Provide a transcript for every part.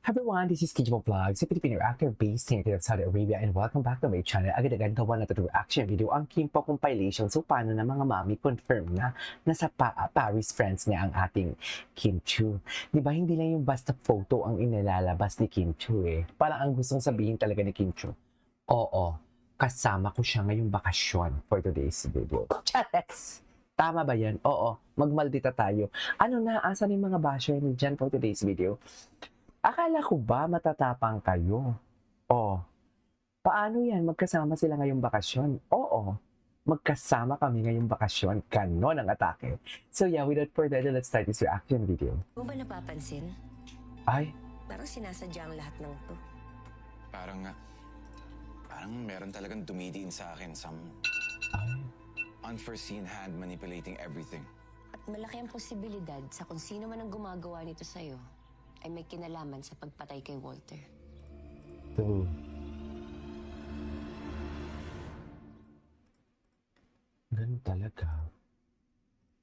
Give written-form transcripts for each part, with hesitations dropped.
Everyone, this is Kijimo Vlogs, a Filipino actor based in Saudi Arabia, and welcome back to my channel. Agad-agad gawa na ito reaction video ang Kim Pao compilation. So paano na mga mami confirm na nasa Paris friends niya ang ating Kim Chiu. Di ba hindi lang yung basta photo ang inilalabas ni Kim Chiu eh. Parang ang gustong sabihin talaga ni Kim Chiu. Oo, kasama ko siya ngayong bakasyon for today's video. Chatex! Tama ba yan? Oo, magmaldita tayo. Ano na, asan yung mga basher ni dyan for today's video? Akala ko ba matatapang kayo? Oh, paano yan? Magkasama sila ngayong bakasyon? Oo, magkasama kami ngayong bakasyon. Ganon ang atake. So yeah, without further ado, let's start this reaction video. Mo ba napapansin? Ay, Parang sinasadya ang lahat ng to. Parang meron talagang dumidiin sa akin. Some ay, unforeseen hand manipulating everything. At malaki ang posibilidad sa kung sino man ang gumagawa nito sa'yo ay may kinalaman sa pagpatay kay Walter. true. Ganun talaga.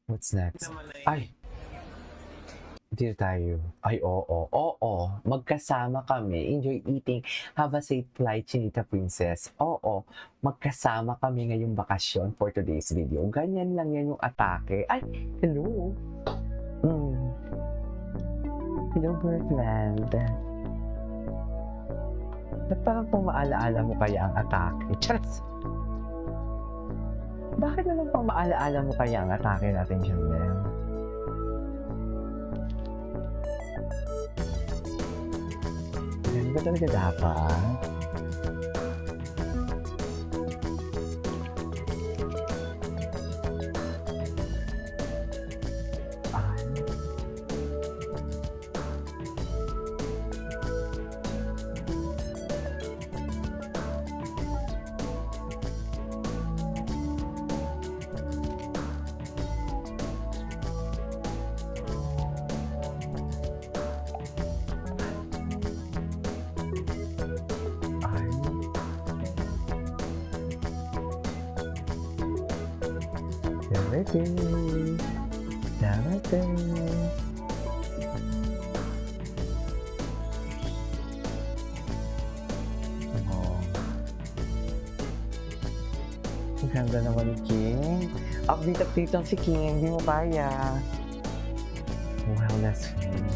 What's next? Ay! Dito tayo. Ay, oo. Magkasama kami. Enjoy eating. Have a safe flight, Chinita Princess. Oo. Magkasama kami ngayong bakasyon for today's video. Ganyan lang yan yung atake. Ay, hello. Hello, Birdland. Ba't parang pang maalaala mo kaya ang atake? Charas! Bakit naman pang maalaala mo kaya ang atake natin, Janelle? Ganun ba talaga dapat? Ay. Ay. Darating. Oh. Ang ganda naman ni King. Update lang si King. Hindi mo kaya. Wow, that's fun.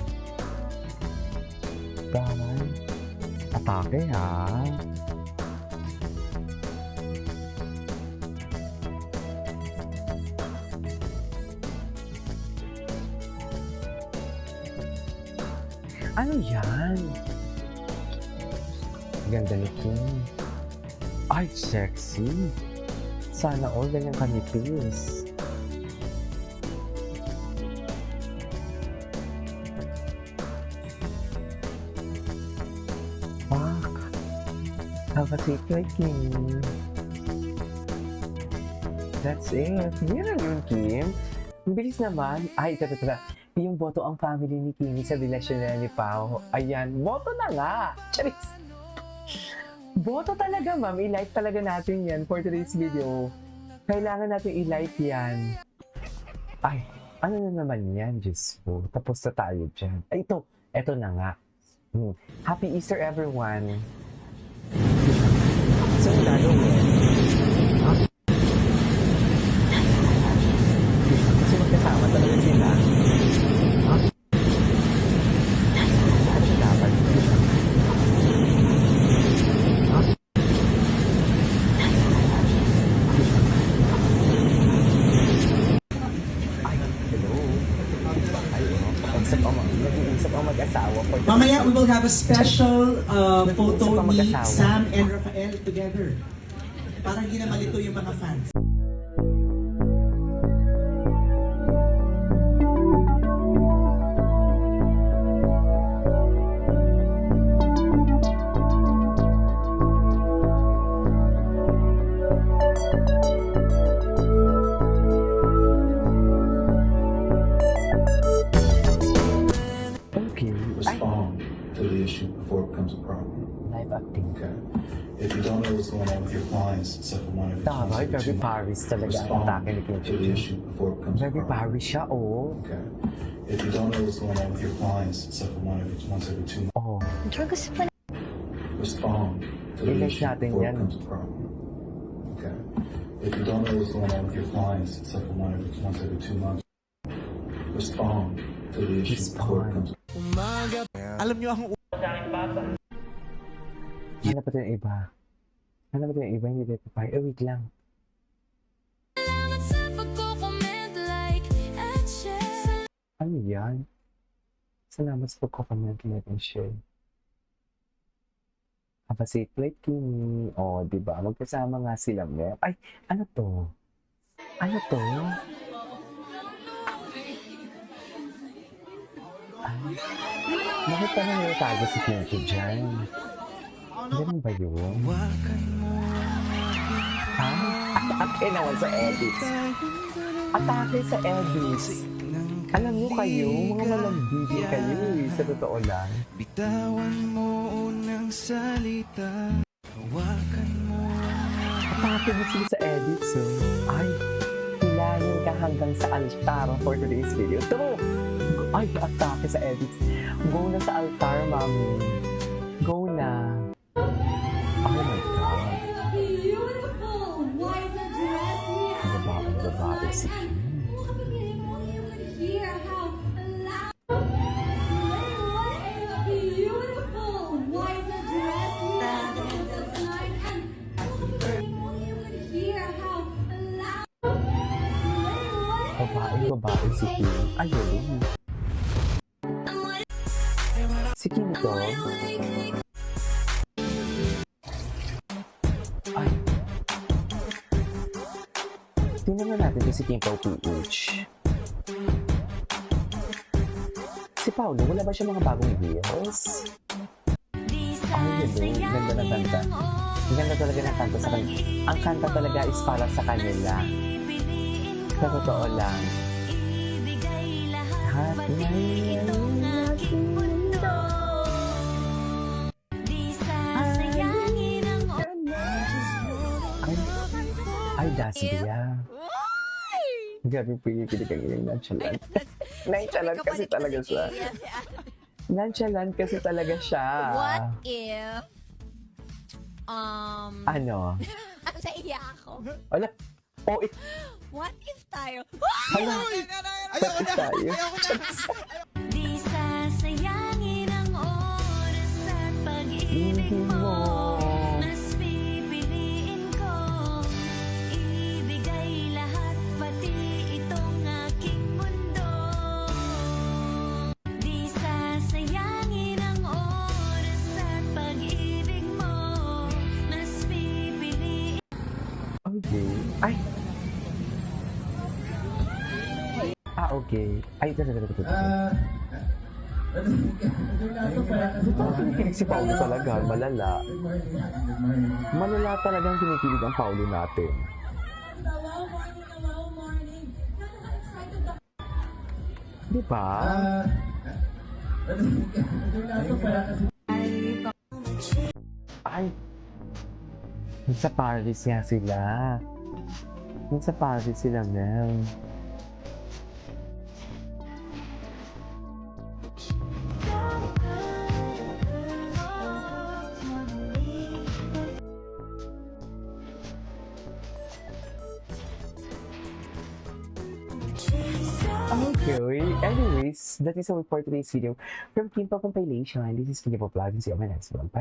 Bye. Atake ha. Ano yan? Ganda ni King. Ay, sexy. Sana all ganyan kanipis. Fuck. Have a seat like King. That's it. Meron yun, Kim. Ang bilis naman. Ay, ito. Yung boto ang family ni Kimi sa relasyon nila ni Pao. Ayan, boto na nga. Charis. Boto talaga, ma'am. I-like talaga natin yan for today's video. Kailangan natin i-like yan. Ay, ano na naman yan, Diyos ko. Tapos na tayo dyan. Ay, ito na nga. Happy Easter, everyone. So, gagawin. Kasi magkasama talaga sila. Ano dapat? Ay, hello. Nag-iisip ang mag-asawa ko. Mamaya, we will have a special photo Nag-iisip ang ni mag-asawa. Sam and Rafael together. Para hindi na malito yung mga fans. Okay. Ay, Respond to the issue before it becomes a problem. live acting. Okay. If you don't know what's going on with your clients, except for one of your Tama, very Paris talaga ang atake ni Kim to the Chiu. issue before it becomes a Very problem. Paris siya, oh. Okay. If you don't know what's going on with your clients, except for once every 2 months, Oh, Dragos pa Respond to the I-like issue natin before yan. it becomes a problem. Okay. If you don't know what's going on with your clients, except for once every 2 months, respond to the issue before it becomes a Alam nyo ang Hanap natin yung iba. Hanap natin yung iba, hindi tayo papay. Wait lang. Ano yan? Salamat sa pagko-comment, like, and share. Have a safe flight, Kimi. O, diba? Magkasama nga sila, Mel. Ay, ano to? Ano to? Ay, bakit pa nang natago si Kinky dyan? Ganun ba yun? Ha? Atake naman sa edits. Atake sa edits. Alam niyo kayo, mga malambigin kayo eh, sa totoo lang. Bitawan mo unang salita. Hawakan mo. Atake din sila sa edits eh. Ay, hilahin ka hanggang sa altar for today's video. Ito! Ay, atake sa edits. Go na sa altar, mami. Go na. Oh my God. Beautiful! Why the dress here? Ang babae si Kim. You could hear how loud. Beautiful! Why the dress here? Just like and you could hear how loud. Babae si Kim. Ayun. Si Kim ito. Ay. Tingnan natin kung si Kim Pao PH. Si Paolo, wala ba siya mga bagong heels? Ay, yun. Ganda ng kanta. Ang ganda talaga ng kanta sa kanya. Ang kanta talaga is para sa kanila. Sa totoo lang. Happy Ay, Dasbia. Grabe po yung kinikilig nonchalant. Nonchalant kasi talaga siya. Nonchalant kasi talaga siya. What if, Ano? naiya ako. Wala. Oh, What if tayo? hala. Pati tayo. Di sasayangin ang oras at pag-ibig mo. Mas pipiliin ko ibigay lahat, pati itong aking mundo. Di sasayangin ang oras at pag-ibig mo. Mas pipiliin. Okay. Ay. Okay. Ay, ito. Kinikilig si Paolo talaga. Malala. Malala talagang kinikilig ang Paolo natin. Di ba? Ay. Sa Paris nga sila. Sa Paris sila, Mel. Okay, anyways, that is all for today's video from Kimpa Compilation. This is Kimpa Vlog. See you on my next one. Bye.